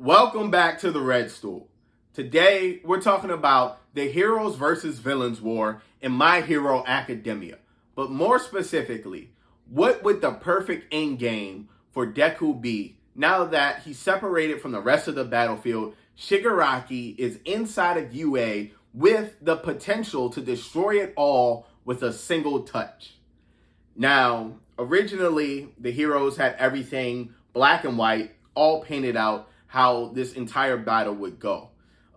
Welcome back to the Red Stool. Today, we're talking about the heroes versus villains war in My Hero Academia. But more specifically, what would the perfect end game for Deku be now that he's separated from the rest of the battlefield? Shigaraki is inside of UA with the potential to destroy it all with a single touch. Now, originally, the heroes had everything black and white, all painted out how this entire battle would go.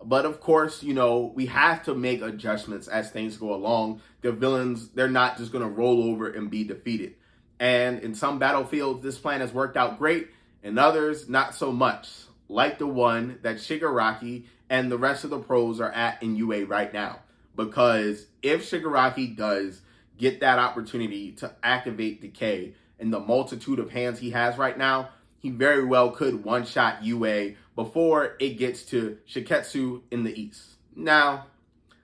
But of course, we have to make adjustments as things go along. The villains, they're not just going to roll over and be defeated. And in some battlefields, this plan has worked out great. In others, not so much. Like the one that Shigaraki and the rest of the pros are at in UA right now. Because if Shigaraki does get that opportunity to activate Decay in the multitude of hands he has right now, he very well could one-shot UA before it gets to Shiketsu in the East. Now,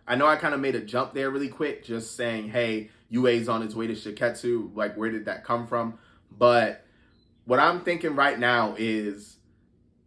I know I kind of made a jump there really quick, just saying, hey, UA's on its way to Shiketsu. Like, where did that come from? But what I'm thinking right now is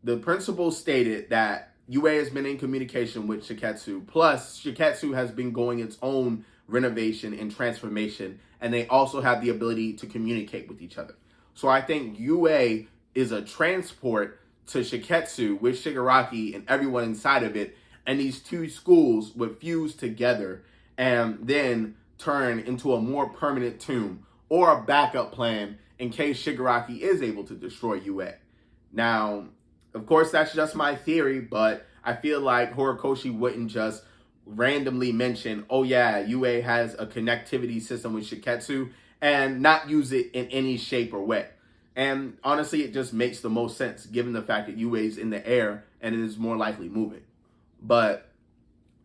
the principal stated that UA has been in communication with Shiketsu, plus Shiketsu has been going its own renovation and transformation, and they also have the ability to communicate with each other. So I think UA is a transport to Shiketsu with Shigaraki and everyone inside of it, and these two schools would fuse together and then turn into a more permanent tomb or a backup plan in case Shigaraki is able to destroy UA. Now, of course, that's just my theory, but I feel like Horikoshi wouldn't just randomly mention, oh yeah, UA has a connectivity system with Shiketsu and not use it in any shape or way. And honestly, it just makes the most sense given the fact that UA is in the air and it is more likely moving. But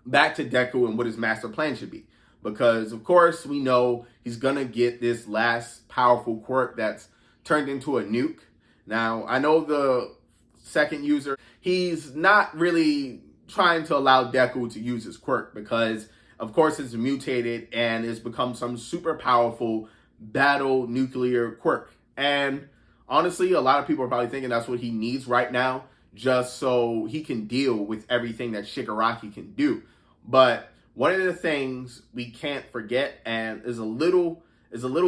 back to Deku and what his master plan should be. Because, of course, we know he's going to get this last powerful quirk that's turned into a nuke. Now, I know the second user, he's not really trying to allow Deku to use his quirk because, of course, it's mutated and it's become some super powerful battle nuclear quirk. And honestly, a lot of people are probably thinking that's what he needs right now, just so he can deal with everything that Shigaraki can do. But one of the things we can't forget, and is a little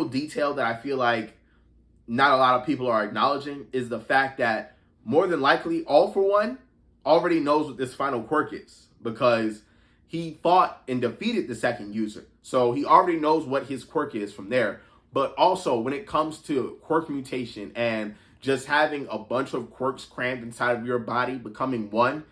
detail that I feel like not a lot of people are acknowledging, is the fact that more than likely, All For One already knows what this final quirk is because he fought and defeated the second user. So he already knows what his quirk is from there. But also, when it comes to quirk mutation and just having a bunch of quirks crammed inside of your body, becoming one,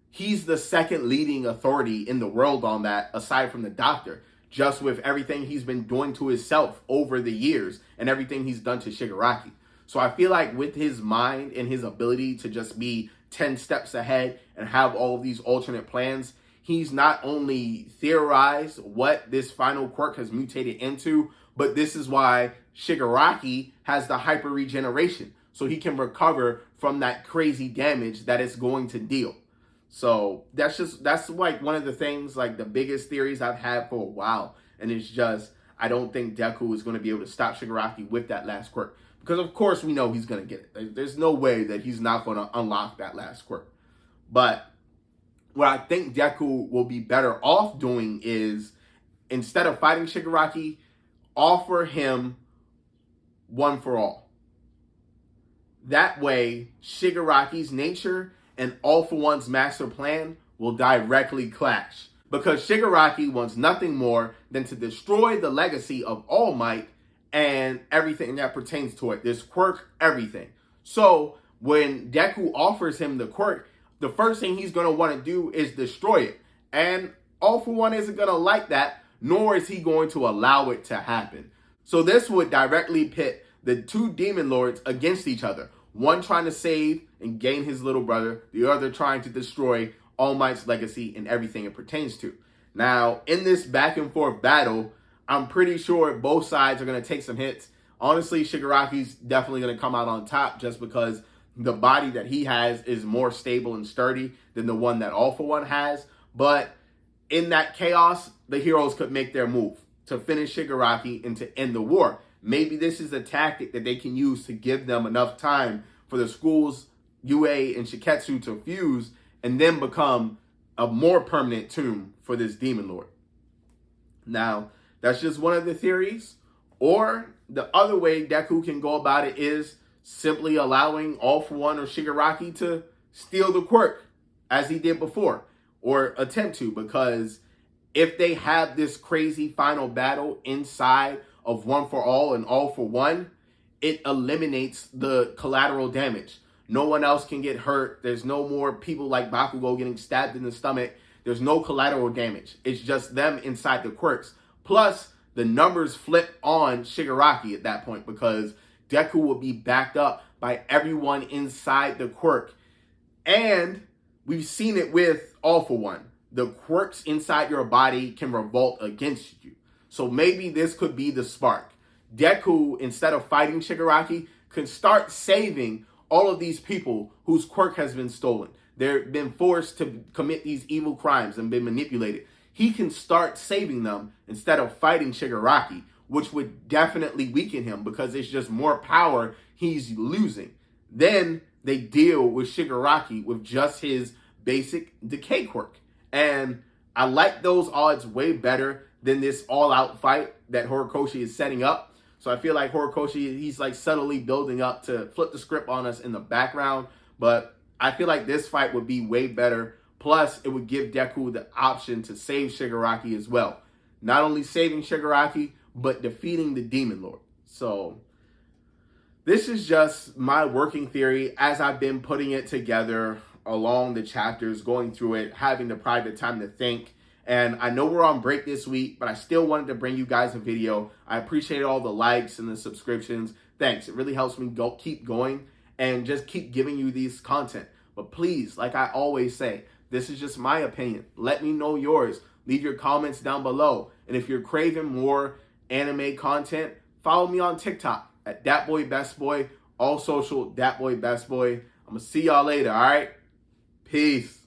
he's the second leading authority in the world on that, aside from the doctor, just with everything he's been doing to himself over the years and everything he's done to Shigaraki. So I feel like with his mind and his ability to just be 10 steps ahead and have all of these alternate plans, he's not only theorized what this final quirk has mutated into, but this is why Shigaraki has the hyper regeneration, so he can recover from that crazy damage that it's going to deal. So that's like one of the things, like the biggest theories I've had for a while. And it's just, I don't think Deku is going to be able to stop Shigaraki with that last quirk. Because of course we know he's going to get it. There's no way that he's not going to unlock that last quirk. But what I think Deku will be better off doing is, instead of fighting Shigaraki, offer him One For All. That way, Shigaraki's nature and All For One's master plan will directly clash. Because Shigaraki wants nothing more than to destroy the legacy of All Might and everything that pertains to it. This quirk, everything. So, when Deku offers him the quirk, the first thing he's going to want to do is destroy it. And All For One isn't going to like that, nor is he going to allow it to happen. So this would directly pit the two demon lords against each other. One trying to save and gain his little brother, the other trying to destroy All Might's legacy and everything it pertains to. Now, in this back and forth battle, I'm pretty sure both sides are going to take some hits. Honestly, Shigaraki's definitely going to come out on top just because the body that he has is more stable and sturdy than the one that All For One has. But in that chaos, the heroes could make their move to finish Shigaraki and to end the war. Maybe this is a tactic that they can use to give them enough time for the schools Yue and Shiketsu to fuse and then become a more permanent tomb for this demon lord. Now, that's just one of the theories. Or the other way Deku can go about it is simply allowing All For One or Shigaraki to steal the quirk as he did before, or attempt to, because if they have this crazy final battle inside of One For All and All For One, it eliminates the collateral damage. No one else can get hurt. There's no more people like Bakugo getting stabbed in the stomach. There's no collateral damage. It's just them inside the quirks. Plus, the numbers flip on Shigaraki at that point because Deku will be backed up by everyone inside the quirk. And we've seen it with All For One. The quirks inside your body can revolt against you. So maybe this could be the spark. Deku, instead of fighting Shigaraki, can start saving all of these people whose quirk has been stolen. They've been forced to commit these evil crimes and been manipulated. He can start saving them instead of fighting Shigaraki, which would definitely weaken him because it's just more power he's losing. Then they deal with Shigaraki with just his basic decay quirk. And I like those odds way better than this all-out fight that Horikoshi is setting up. So I feel like Horikoshi, he's like subtly building up to flip the script on us in the background. But I feel like this fight would be way better. Plus, it would give Deku the option to save Shigaraki as well. Not only saving Shigaraki, but defeating the Demon Lord. So this is just my working theory as I've been putting it together along the chapters, going through it, having the private time to think. And I know we're on break this week, but I still wanted to bring you guys a video. I appreciate all the likes and the subscriptions. Thanks. It really helps me keep going and just keep giving you these content. But please, like I always say, this is just my opinion. Let me know yours. Leave your comments down below. And if you're craving more anime content, follow me on TikTok at DatBoyBestBoy. All social, DatBoyBestBoy. I'm going to see y'all later, all right? Peace.